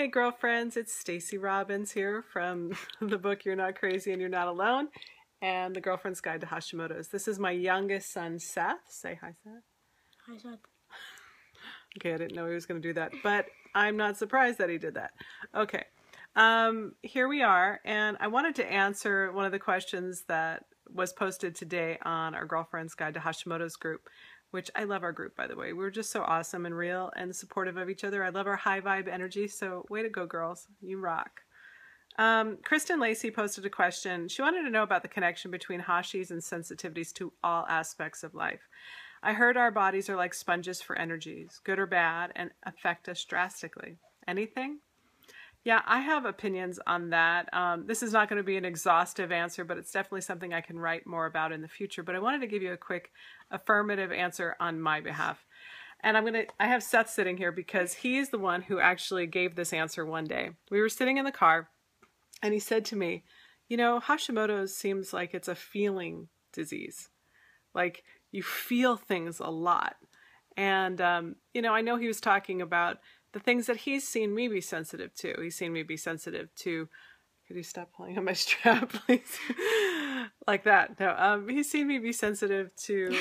Hey girlfriends, it's Stacey Robbins here from the book You're Not Crazy and You're Not Alone and The Girlfriend's Guide to Hashimoto's. This is my youngest son, Seth. Say hi, Seth. Hi, Seth. Okay, I didn't know he was going to do that, but I'm not surprised that he did that. Okay, here we are, and I wanted to answer one of the questions that was posted today on our Girlfriend's Guide to Hashimoto's group, which I love our group, by the way. We're just so awesome and real and supportive of each other. I love our high vibe energy, so way to go, girls. You rock. Kristen Lacey posted a question. She wanted to know about the connection between Hashis and sensitivities to all aspects of life. I heard our bodies are like sponges for energies, good or bad, and affect us drastically. Anything? Yeah, I have opinions on that. This is not going to be an exhaustive answer, but it's definitely something I can write more about in the future. But I wanted to give you a quick affirmative answer on my behalf. And I have Seth sitting here because he's the one who actually gave this answer one day. We were sitting in the car and he said to me, you know, Hashimoto's seems like it's a feeling disease. Like you feel things a lot. And, you know, I know he was talking about the things that he's seen me be sensitive to. He's seen me be sensitive to, could you stop pulling on my strap, please? Like that. No, he's seen me be sensitive to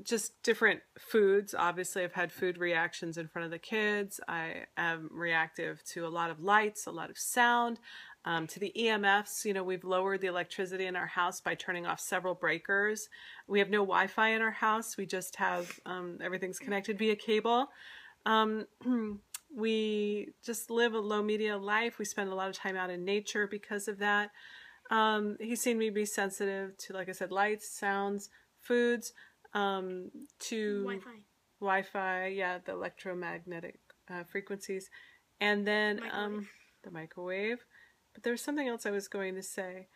just different foods. Obviously, I've had food reactions in front of the kids. I am reactive to a lot of lights, a lot of sound, to the EMFs. You know, we've lowered the electricity in our house by turning off several breakers. We have no Wi-Fi in our house. We just have, everything's connected via cable. We just live a low media life. We spend a lot of time out in nature because of that. He's seen me be sensitive to, like I said, lights, sounds, foods, to Wi-Fi, yeah, the electromagnetic frequencies, and then the microwave. But there was something else I was going to say.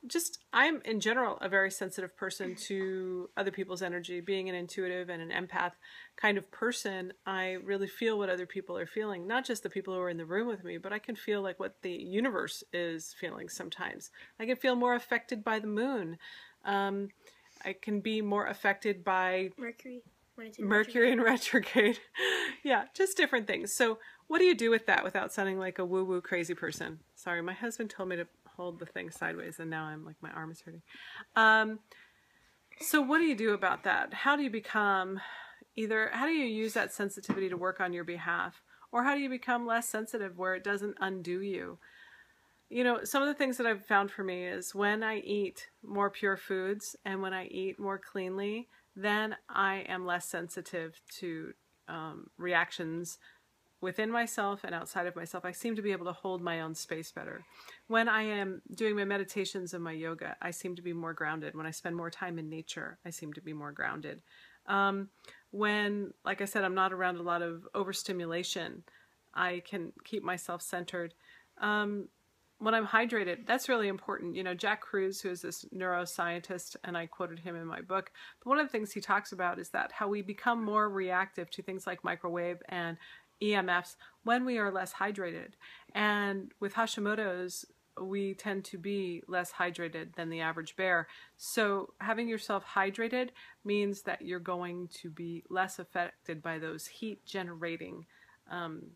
Just, I'm in general a very sensitive person to other people's energy. Being an intuitive and an empath kind of person, I really feel what other people are feeling. Not just the people who are in the room with me, but I can feel like what the universe is feeling sometimes. I can feel more affected by the moon. I can be more affected by Mercury in retrograde. Yeah, just different things. So what do you do with that without sounding like a woo-woo crazy person? Sorry, my husband told me to hold the thing sideways and now I'm like, my arm is hurting. So what do you do about that? How do you become how do you use that sensitivity to work on your behalf? Or how do you become less sensitive where it doesn't undo you? You know, some of the things that I've found for me is when I eat more pure foods and when I eat more cleanly, then I am less sensitive to reactions within myself and outside of myself. I seem to be able to hold my own space better. When I am doing my meditations and my yoga, I seem to be more grounded. When I spend more time in nature, I seem to be more grounded. When, like I said, I'm not around a lot of overstimulation, I can keep myself centered. When I'm hydrated, that's really important. You know, Jack Kruse, who is this neuroscientist, and I quoted him in my book, but one of the things he talks about is that how we become more reactive to things like microwave and EMFs when we are less hydrated. And with Hashimoto's, we tend to be less hydrated than the average bear. So having yourself hydrated means that you're going to be less affected by those heat generating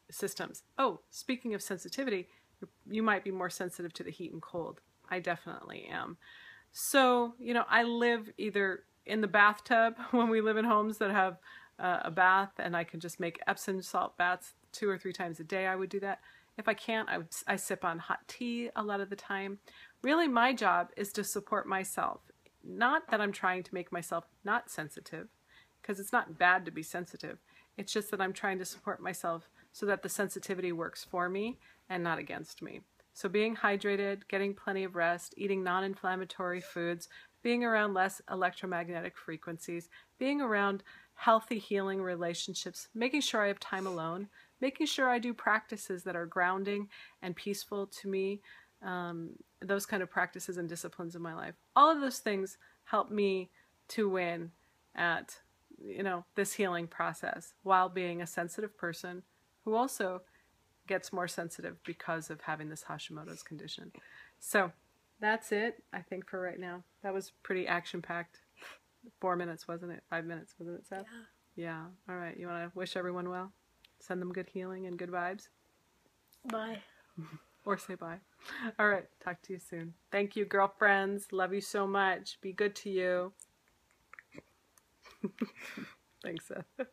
systems. Oh, speaking of sensitivity, you might be more sensitive to the heat and cold. I definitely am. So, you know, I live either in the bathtub when we live in homes that have a bath and I can just make Epsom salt baths 2 or 3 times a day. I would do that. If I can't, I sip on hot tea a lot of the time. Really, my job is to support myself. Not that I'm trying to make myself not sensitive, because it's not bad to be sensitive. It's just that I'm trying to support myself so that the sensitivity works for me and not against me. So being hydrated, getting plenty of rest, eating non-inflammatory foods, being around less electromagnetic frequencies, being around healthy healing relationships, making sure I have time alone, making sure I do practices that are grounding and peaceful to me, those kind of practices and disciplines in my life. All of those things help me to win at, you know, this healing process while being a sensitive person who also gets more sensitive because of having this Hashimoto's condition. So that's it, I think, for right now. That was pretty action-packed. 4 minutes, wasn't it? 5 minutes, wasn't it, Seth? Yeah. Yeah. All right. You want to wish everyone well? Send them good healing and good vibes. Bye. Or say bye. All right. Talk to you soon. Thank you, girlfriends. Love you so much. Be good to you. Thanks, Seth.